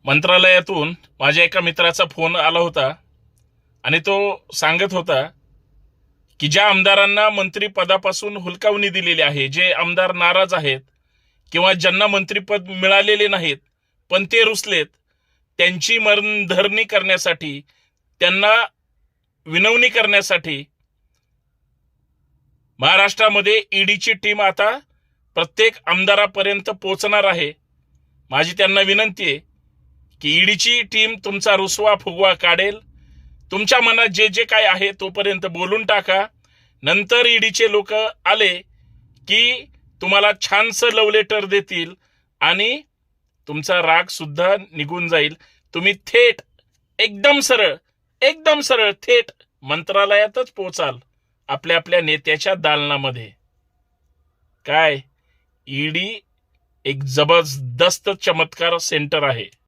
मंत्रालयातून माझ्या एका मित्राचा फोन आला होता आणि तो सांगत होता की ज्या आमदारांना मंत्रिपदापासून हुलकावणी दिलेली आहे, जे आमदार नाराज आहेत किंवा ज्यांना मंत्रिपद मिळालेले नाहीत पण ते रुसलेत, त्यांची मनधरणी करण्यासाठी, त्यांना विनवणी करण्यासाठी महाराष्ट्रामध्ये ईडीची टीम आता प्रत्येक आमदारापर्यंत पोहोचणार आहे. माझी त्यांना विनंती आहे की ईडीची टीम तुमचा रुसवा फुगवा काढेल. तुमच्या मनात जे जे काय आहे तोपर्यंत बोलून टाका. नंतर ईडीचे लोक आले की तुम्हाला छानसं लव्ह लेटर देतील आणि तुमचा राग सुद्धा निघून जाईल. तुम्ही थेट एकदम सरळ थेट मंत्रालयातच पोहोचाल, आपल्या आपल्या नेत्याच्या दालनामध्ये. काय ईडी एक जबरदस्त चमत्कार सेंटर आहे.